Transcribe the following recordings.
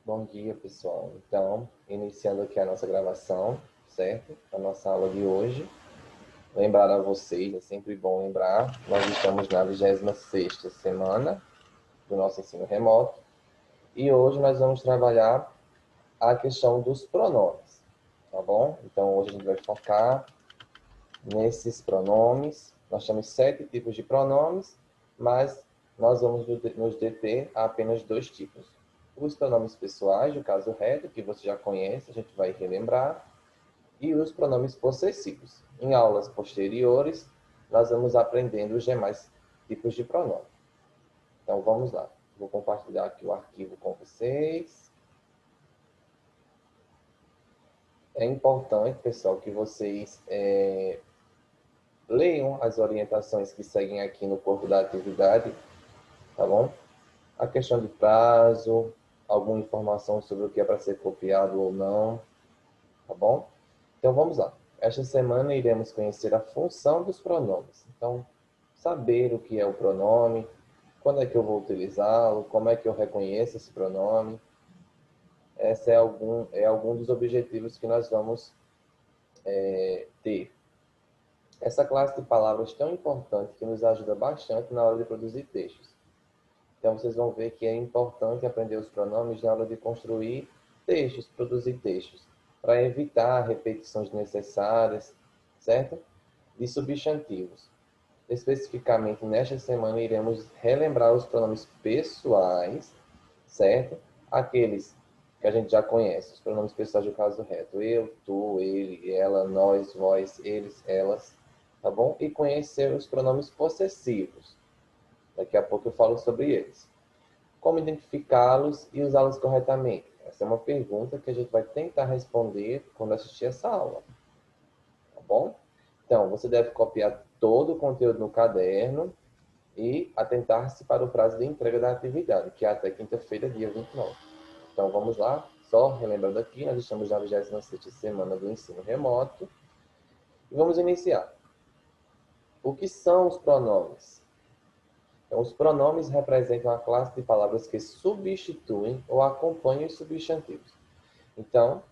Bom dia, pessoal. Então, iniciando aqui a nossa gravação, certo? A nossa aula de hoje. Lembrar a vocês, é sempre bom lembrar, nós estamos na 26ª semana do nosso ensino remoto e hoje nós vamos trabalhar a questão dos pronomes, tá bom? Então, hoje a gente vai focar nesses pronomes. Nós temos 7 tipos de pronomes, mas nós vamos nos deter a apenas 2 tipos. Os pronomes pessoais, do caso reto, que você já conhece, a gente vai relembrar, e os pronomes possessivos. Em aulas posteriores, nós vamos aprendendo os demais tipos de pronome. Então, vamos lá. Vou compartilhar aqui o arquivo com vocês. É importante, pessoal, que vocês leiam as orientações que seguem aqui no corpo da atividade, tá bom? A questão de prazo, alguma informação sobre o que é para ser copiado ou não, tá bom? Então, vamos lá. Esta semana iremos conhecer a função dos pronomes. Então, saber o que é o pronome, quando é que eu vou utilizá-lo, como é que eu reconheço esse pronome. Esse é algum dos objetivos que nós vamos ter. Essa classe de palavras tão importante que nos ajuda bastante na hora de produzir textos. Então, vocês vão ver que é importante aprender os pronomes na hora de construir textos, produzir textos, para evitar repetições necessárias, certo? De substantivos. Especificamente, nesta semana, iremos relembrar os pronomes pessoais, certo? Aqueles que a gente já conhece, os pronomes pessoais do caso reto. Eu, tu, ele, ela, nós, vós, eles, elas, tá bom? E conhecer os pronomes possessivos. Daqui a pouco eu falo sobre eles. Como identificá-los e usá-los corretamente? Essa é uma pergunta que a gente vai tentar responder quando assistir essa aula. Tá bom? Então, você deve copiar todo o conteúdo no caderno e atentar-se para o prazo de entrega da atividade, que é até quinta-feira, dia 29. Então, vamos lá. Só relembrando aqui, nós estamos na 26ª semana do ensino remoto. E vamos iniciar. O que são os pronomes? Então, os pronomes representam a classe de palavras que substituem ou acompanham os substantivos. Então,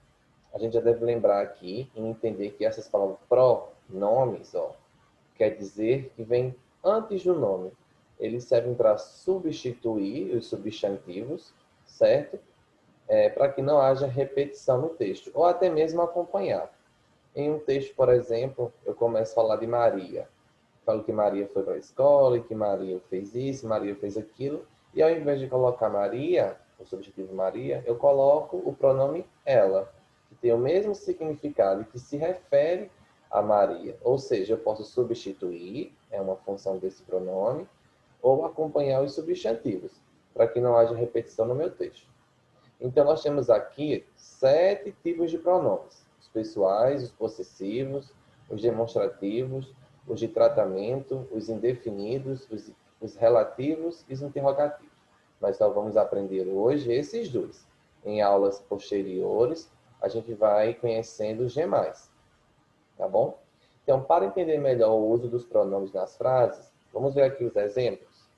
a gente já deve lembrar aqui e entender que essas palavras pronomes, quer dizer que vem antes do nome. Eles servem para substituir os substantivos, certo? Para que não haja repetição no texto, ou até mesmo acompanhar. Em um texto, por exemplo, eu começo a falar de Maria. Falo que Maria foi para a escola, e que Maria fez isso, Maria fez aquilo. E ao invés de colocar Maria, o substantivo Maria, eu coloco o pronome ela, que tem o mesmo significado e que se refere a Maria. Ou seja, eu posso substituir, é uma função desse pronome, ou acompanhar os substantivos, para que não haja repetição no meu texto. Então, nós temos aqui 7 tipos de pronomes. Os pessoais, os possessivos, os demonstrativos, os de tratamento, os indefinidos, os relativos e os interrogativos. Nós só vamos aprender hoje esses dois. Em aulas posteriores, a gente vai conhecendo os demais. Tá bom? Então, para entender melhor o uso dos pronomes nas frases, vamos ver aqui os exemplos.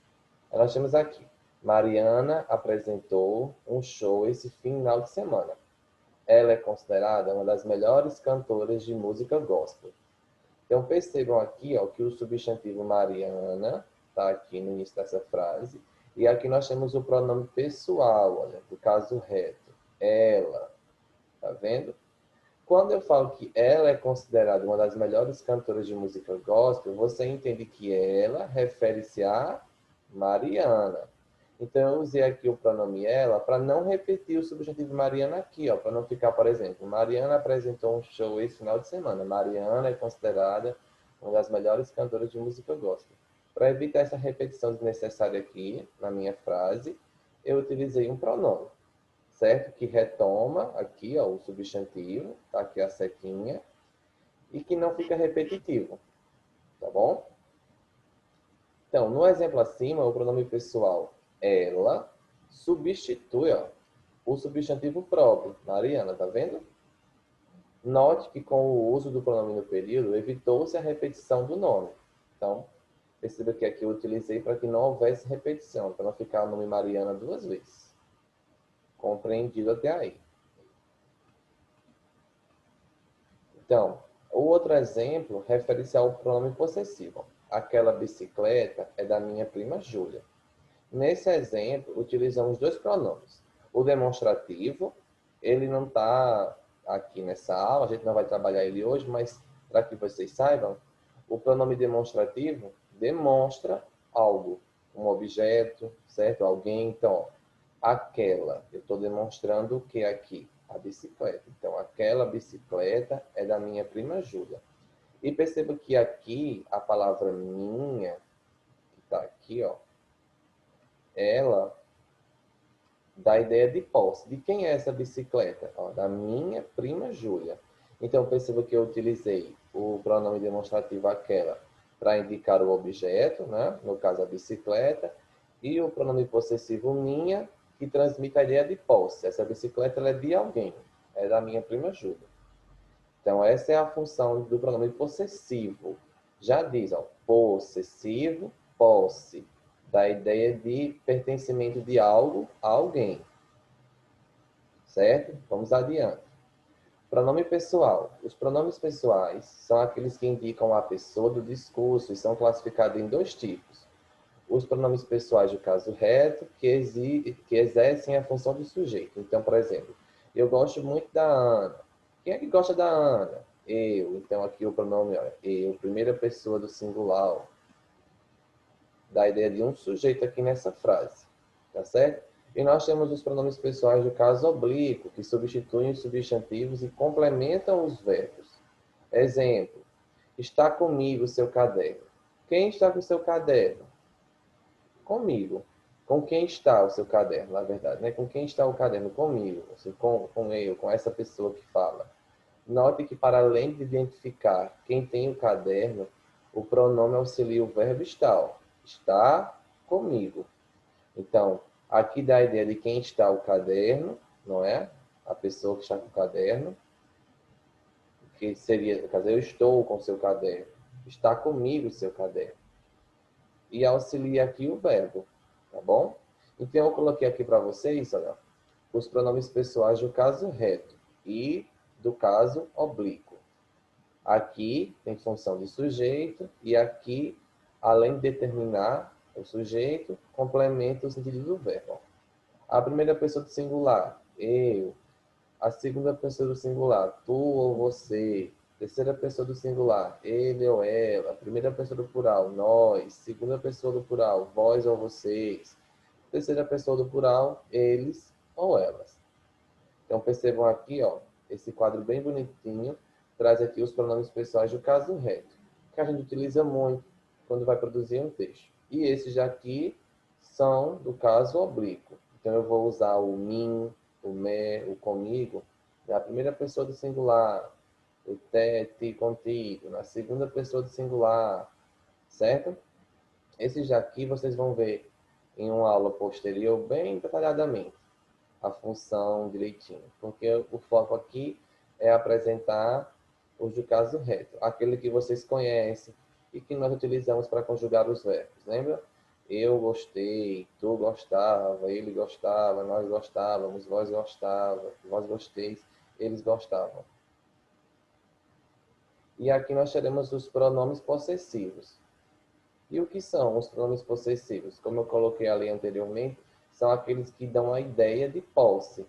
Nós temos aqui. Mariana apresentou um show esse final de semana. Ela é considerada uma das melhores cantoras de música gospel. Então, percebam aqui que o substantivo Mariana está aqui no início dessa frase. E aqui nós temos o pronome pessoal, olha, do caso reto. Ela. Tá vendo? Quando eu falo que ela é considerada uma das melhores cantoras de música gospel, você entende que ela refere-se a Mariana. Então, eu usei aqui o pronome ela para não repetir o substantivo Mariana aqui, para não ficar, por exemplo, Mariana apresentou um show esse final de semana. Mariana é considerada uma das melhores cantoras de música gospel. Para evitar essa repetição desnecessária aqui na minha frase, eu utilizei um pronome, certo? Que retoma aqui, o substantivo, tá aqui a setinha, e que não fica repetitivo, tá bom? Então, no exemplo acima, o pronome pessoal ela substitui o substantivo próprio. Mariana, tá vendo? Note que com o uso do pronome no período, evitou-se a repetição do nome. Então, perceba que aqui eu utilizei para que não houvesse repetição, para não ficar o nome Mariana 2 vezes. Compreendido até aí. Então, o outro exemplo refere-se ao pronome possessivo. Aquela bicicleta é da minha prima Júlia. Nesse exemplo, utilizamos dois pronomes. O demonstrativo, ele não está aqui nessa aula, a gente não vai trabalhar ele hoje, mas para que vocês saibam, o pronome demonstrativo demonstra algo, um objeto, certo? Alguém. Então, aquela, eu estou demonstrando o que aqui? A bicicleta. Então, aquela bicicleta é da minha prima Júlia. E perceba que aqui, a palavra minha, que está aqui, ó, ela dá a ideia de posse. De quem é essa bicicleta? Ó, da minha prima Júlia. Então, perceba que eu utilizei o pronome demonstrativo aquela para indicar o objeto, né? No caso, a bicicleta, e o pronome possessivo minha, que transmite a ideia de posse. Essa bicicleta ela é de alguém, é da minha prima Júlia. Então, essa é a função do pronome possessivo. Já diz, ó, possessivo, posse. Dá a ideia de pertencimento de algo a alguém. Certo? Vamos adiante. Pronome pessoal. Os pronomes pessoais são aqueles que indicam a pessoa do discurso e são classificados em dois tipos. Os pronomes pessoais do caso reto, que exercem a função do sujeito. Então, por exemplo, eu gosto muito da Ana. Quem é que gosta da Ana? Eu. Então, aqui o pronome é eu, primeira pessoa do singular. Dá a ideia de um sujeito aqui nessa frase. Tá certo? E nós temos os pronomes pessoais do caso oblíquo, que substituem os substantivos e complementam os verbos. Exemplo, está comigo o seu caderno. Quem está com o seu caderno? Comigo. Com quem está o seu caderno, na verdade, né? Com quem está o caderno? Comigo. Assim, com eu, com essa pessoa que fala. Note que, para além de identificar quem tem o caderno, o pronome auxilia o verbo estar. Está comigo. Então, aqui dá a ideia de quem está o caderno, não é? A pessoa que está com o caderno, que seria, quer dizer, eu estou com o seu caderno. Está comigo o seu caderno. E auxilia aqui o verbo, tá bom? Então, eu coloquei aqui para vocês, olha, os pronomes pessoais do caso reto e do caso oblíquo. Aqui tem função de sujeito e aqui, além de determinar o sujeito, complementa o sentido do verbo. A primeira pessoa do singular, eu. A segunda pessoa do singular, tu ou você. Terceira pessoa do singular, ele ou ela. Primeira pessoa do plural, nós. Segunda pessoa do plural, vós ou vocês. Terceira pessoa do plural, eles ou elas. Então percebam aqui, ó, esse quadro bem bonitinho traz aqui os pronomes pessoais do caso reto, que a gente utiliza muito quando vai produzir um texto. E esses aqui são do caso oblíquo. Então eu vou usar o mim, o me, o comigo, na primeira pessoa do singular, o te, contigo, na segunda pessoa do singular, certo? Esses daqui vocês vão ver em uma aula posterior bem detalhadamente a função direitinho, porque o foco aqui é apresentar os do caso reto, aquele que vocês conhecem e que nós utilizamos para conjugar os verbos, lembra? Eu gostei, tu gostava, ele gostava, nós gostávamos, vós gostava, vós gosteis, eles gostavam. E aqui nós teremos os pronomes possessivos. E o que são os pronomes possessivos? Como eu coloquei ali anteriormente, são aqueles que dão a ideia de posse.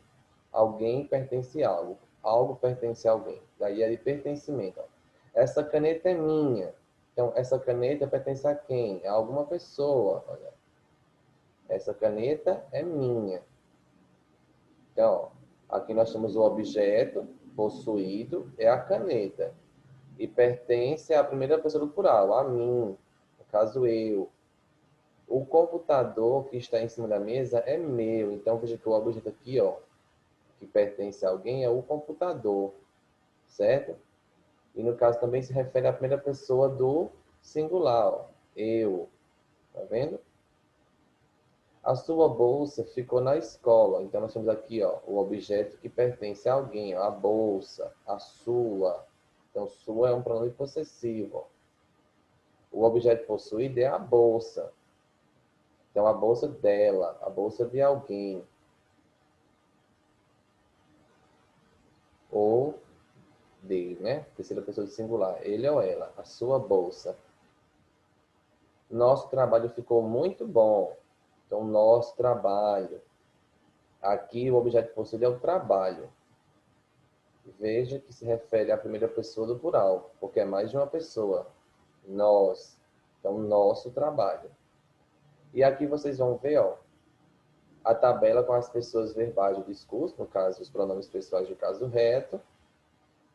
Alguém pertence a algo. Algo pertence a alguém. Daí é de pertencimento. Ó. Essa caneta é minha. Então, essa caneta pertence a quem? A alguma pessoa. Olha. Essa caneta é minha. Então, ó, aqui nós temos o objeto possuído, é a caneta. E pertence à primeira pessoa do plural, a mim. No caso, eu. O computador que está em cima da mesa é meu. Então, veja que o objeto aqui, ó, que pertence a alguém é o computador, certo? E no caso também se refere à primeira pessoa do singular, ó, eu. Tá vendo? A sua bolsa ficou na escola. Então, nós temos aqui, ó, o objeto que pertence a alguém, ó, a bolsa, a sua. Então, sua é um pronome possessivo. Ó. O objeto possuído é a bolsa. Então, a bolsa dela, a bolsa de alguém. ou dele, né? Terceira pessoa do singular. Ele ou ela. A sua bolsa. Nosso trabalho ficou muito bom. Então, nosso trabalho. Aqui, o objeto possível é o trabalho. Veja que se refere à primeira pessoa do plural, porque é mais de uma pessoa. Nós. Então, nosso trabalho. E aqui vocês vão ver, ó, a tabela com as pessoas verbais do discurso, no caso, os pronomes pessoais do caso reto,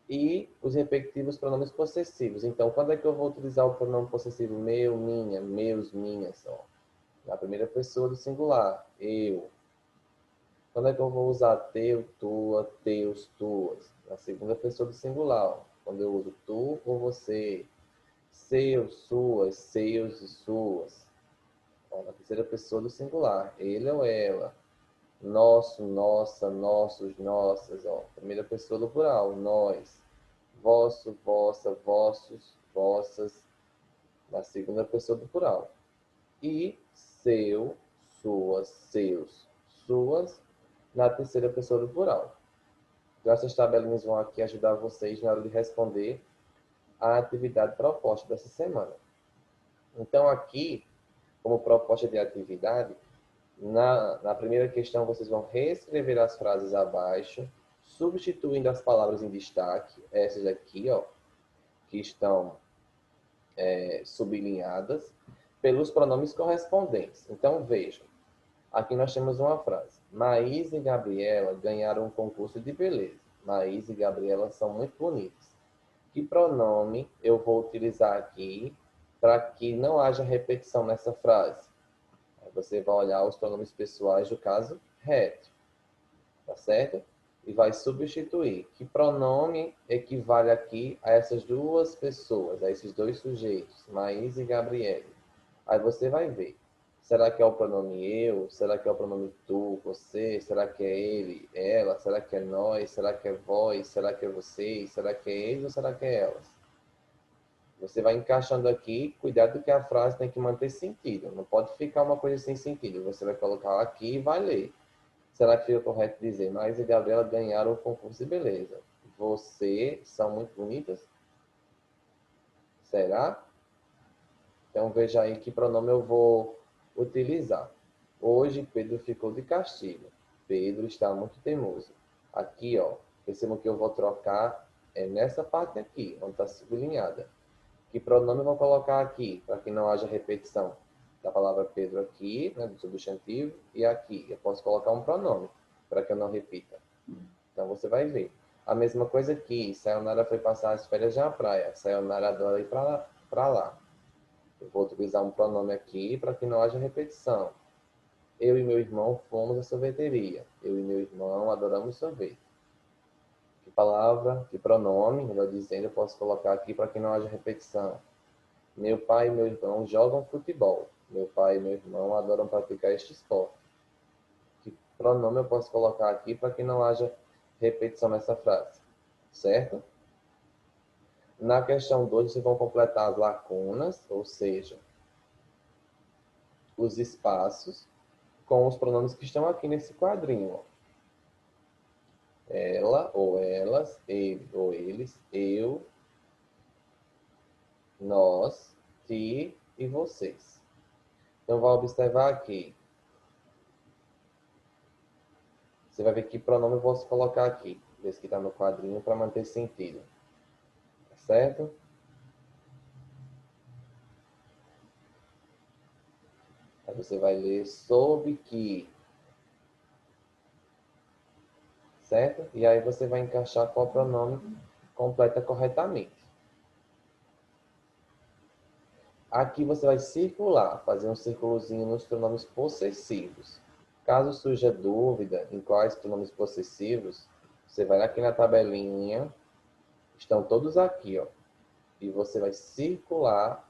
e os respectivos pronomes possessivos. Então, quando é que eu vou utilizar o pronome possessivo meu, minha, meus, minhas? Ó, na primeira pessoa do singular, eu. Quando é que eu vou usar teu, tua, teus, tuas? Na segunda pessoa do singular, ó, quando eu uso tu ou você. Seus, suas, seus e suas. Ó, na terceira pessoa do singular, ele ou ela. Nosso, nossa, nossos, nossas. Ó, primeira pessoa do plural, nós. Vosso, vossa, vossos, vossas, na segunda pessoa do plural. E seu, suas, seus, suas, na terceira pessoa do plural. Então, essas tabelinhas vão aqui ajudar vocês na hora de responder a atividade proposta dessa semana. Então, aqui, como proposta de atividade, na primeira questão, vocês vão reescrever as frases abaixo, substituindo as palavras em destaque, essas aqui, ó, que estão sublinhadas, pelos pronomes correspondentes. Então, vejam, aqui nós temos uma frase. Maísa e Gabriela ganharam um concurso de beleza. Maísa e Gabriela são muito bonitas. Que pronome eu vou utilizar aqui para que não haja repetição nessa frase? Você vai olhar os pronomes pessoais do caso reto, tá certo? E vai substituir. Que pronome equivale aqui a essas duas pessoas, a esses dois sujeitos, Maís e Gabriele? Aí você vai ver. Será que é o pronome eu? Será que é o pronome tu, você? Será que é ele, ela? Será que é nós? Será que é vós? Será que é vocês? Será que é eles ou será que é elas? Você vai encaixando aqui, cuidado que a frase tem que manter sentido. Não pode ficar uma coisa sem sentido. Você vai colocar aqui e vai ler. Será que fica correto dizer, Maísa e Gabriela ganharam o concurso de beleza? Você são muito bonitas? Será? Então veja aí que pronome eu vou utilizar. Hoje Pedro ficou de castigo. Pedro está muito teimoso. Aqui, ó, percebam que eu vou trocar nessa parte aqui, onde está sublinhada. Que pronome eu vou colocar aqui, para que não haja repetição da palavra Pedro aqui, né, do substantivo, e aqui. Eu posso colocar um pronome, para que eu não repita. Então, você vai ver. A mesma coisa aqui. Sayonara foi passar as férias na praia. Sayonara adora ir para lá. Eu vou utilizar um pronome aqui, para que não haja repetição. Eu e meu irmão fomos à sorveteria. Eu e meu irmão adoramos sorvete. Que palavra, que pronome, melhor dizendo, eu posso colocar aqui para que não haja repetição. Meu pai e meu irmão jogam futebol. Meu pai e meu irmão adoram praticar este esporte. Que pronome eu posso colocar aqui para que não haja repetição nessa frase? Certo? Na questão 2, vocês vão completar as lacunas, ou seja, os espaços, com os pronomes que estão aqui nesse quadrinho. Ó. Ela ou elas, ele ou eles, eu, nós, ti e vocês. Então, vai observar aqui. Você vai ver que pronome eu posso colocar aqui. Esse que está no quadrinho para manter sentido. Tá certo? Aí você vai ler sob que. Certo? E aí você vai encaixar qual pronome completa corretamente. Aqui você vai circular, fazer um círculozinho nos pronomes possessivos. Caso surja dúvida em quais pronomes possessivos, você vai aqui na tabelinha, estão todos aqui, ó, e você vai circular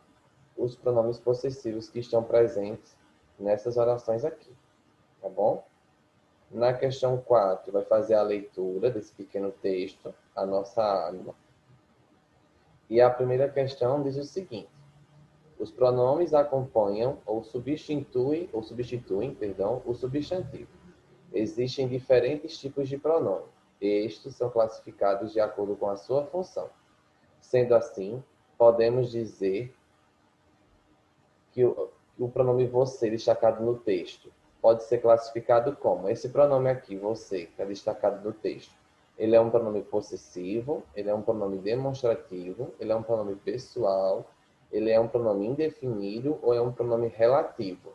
os pronomes possessivos que estão presentes nessas orações aqui, tá bom? Na questão 4, vai fazer a leitura desse pequeno texto, a nossa alma. E a primeira questão diz o seguinte: os pronomes acompanham ou substituem, perdão, o substantivo. Existem diferentes tipos de pronome. Estes são classificados de acordo com a sua função. Sendo assim, podemos dizer que o pronome você destacado no texto pode ser classificado como esse pronome aqui, você, que é destacado no texto. Ele é um pronome possessivo, ele é um pronome demonstrativo, ele é um pronome pessoal, ele é um pronome indefinido ou é um pronome relativo.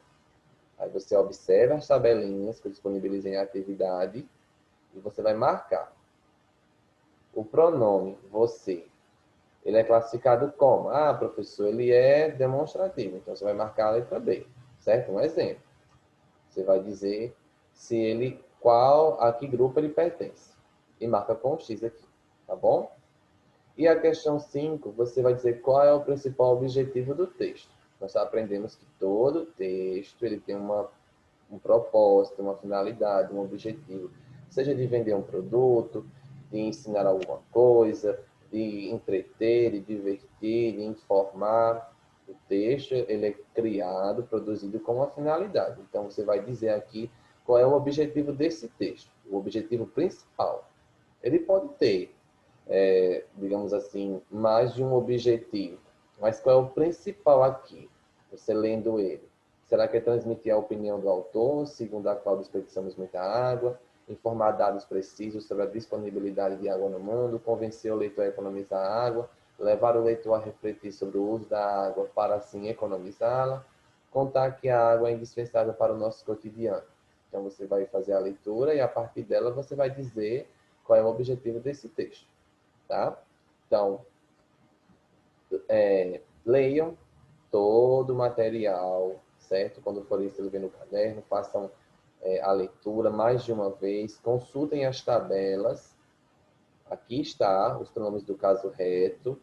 Aí você observa as tabelinhas que eu disponibilizei em atividade e você vai marcar. O pronome você, ele é classificado como? Ah, professor, ele é demonstrativo. Então, você vai marcar a letra B, certo? Um exemplo. Você vai dizer se ele, a que grupo ele pertence. E marca com X aqui, tá bom? E a questão 5, você vai dizer qual é o principal objetivo do texto. Nós aprendemos que todo texto ele tem um propósito, uma finalidade, um objetivo. Seja de vender um produto, de ensinar alguma coisa, de entreter, de divertir, de informar. O texto ele é criado, produzido com uma finalidade. Então, você vai dizer aqui qual é o objetivo desse texto, o objetivo principal. Ele pode ter, digamos assim, mais de um objetivo, mas qual é o principal aqui, você lendo ele? Será que é transmitir a opinião do autor, segundo a qual desperdiçamos muita água, informar dados precisos sobre a disponibilidade de água no mundo, convencer o leitor a economizar água, levar o leitor a refletir sobre o uso da água para assim economizá-la, contar que a água é indispensável para o nosso cotidiano? Então você vai fazer a leitura e a partir dela você vai dizer qual é o objetivo desse texto, tá? Então, leiam todo o material, certo? Quando forem escrever no caderno, façam a leitura mais de uma vez, consultem as tabelas. Aqui está os pronomes do caso reto,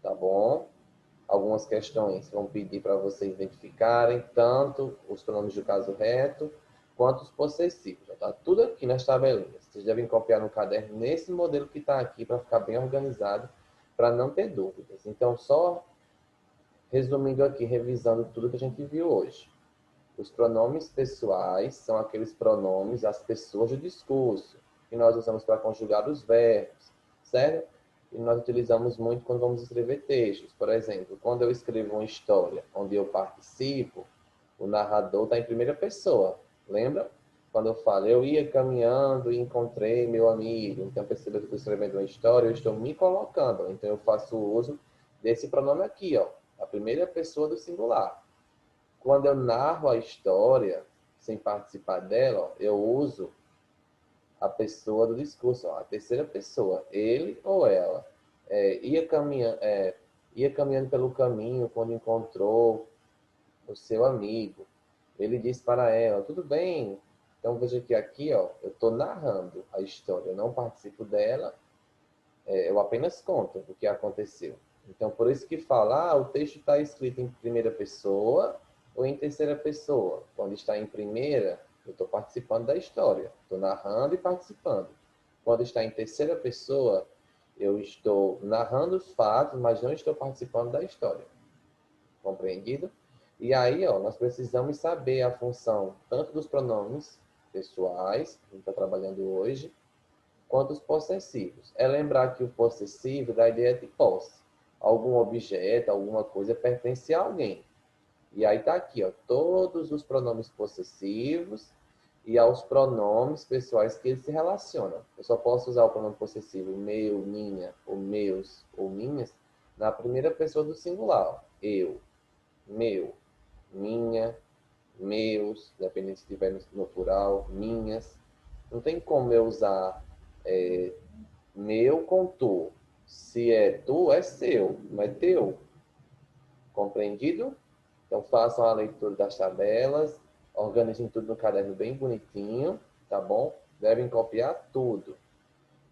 tá bom? Algumas questões vão pedir para vocês identificarem tanto os pronomes do caso reto quanto os possessivos. Já está tudo aqui nas tabelinhas. Vocês devem copiar no caderno nesse modelo que está aqui para ficar bem organizado, para não ter dúvidas. Então, só resumindo aqui, revisando tudo que a gente viu hoje. Os pronomes pessoais são aqueles pronomes, as pessoas do discurso, que nós usamos para conjugar os verbos, certo? E nós utilizamos muito quando vamos escrever textos. Por exemplo, quando eu escrevo uma história onde eu participo, o narrador está em primeira pessoa. Lembra? Quando eu falo, eu ia caminhando e encontrei meu amigo. Então, perceba que eu estou escrevendo uma história, eu estou me colocando. Então, eu faço uso desse pronome aqui, ó, a primeira pessoa do singular. Quando eu narro a história, sem participar dela, ó, eu uso a pessoa do discurso, ó, a terceira pessoa, ele ou ela. Ia caminhando pelo caminho quando encontrou o seu amigo. Ele disse para ela, tudo bem. Então veja que aqui, ó, eu estou narrando a história, eu não participo dela, eu apenas conto o que aconteceu. Então, por isso que fala, o texto está escrito em primeira pessoa ou em terceira pessoa. Quando está em primeira, eu estou participando da história, estou narrando e participando. Quando está em terceira pessoa, eu estou narrando os fatos, mas não estou participando da história. Compreendido? E aí, ó, nós precisamos saber a função tanto dos pronomes pessoais, que a gente está trabalhando hoje, quanto os possessivos. É lembrar que o possessivo dá a ideia de posse. Algum objeto, alguma coisa pertence a alguém. E aí está aqui, ó, todos os pronomes possessivos e aos pronomes pessoais que eles se relacionam. Eu só posso usar o pronome possessivo meu, minha, ou meus, ou minhas, na primeira pessoa do singular. Ó. Eu, meu, minha, meus, dependendo se estiver no plural, minhas. Não tem como eu usar meu com tu. Se é tu, é seu, não é teu. Compreendido? Então façam a leitura das tabelas, organizem tudo no caderno bem bonitinho, tá bom? Devem copiar tudo.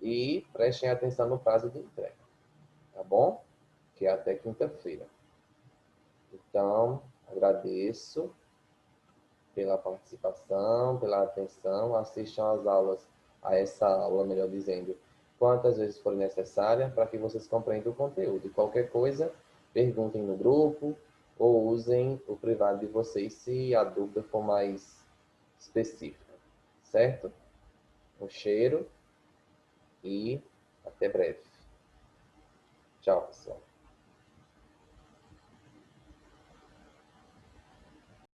E prestem atenção no prazo de entrega, tá bom? Que é até quinta-feira. Então, agradeço pela participação, pela atenção. Assistam às aulas, a essa aula, melhor dizendo, quantas vezes for necessária, para que vocês compreendam o conteúdo. E qualquer coisa, perguntem no grupo ou usem o privado de vocês se a dúvida for mais específica. Certo? Um cheiro e até breve. Tchau, pessoal.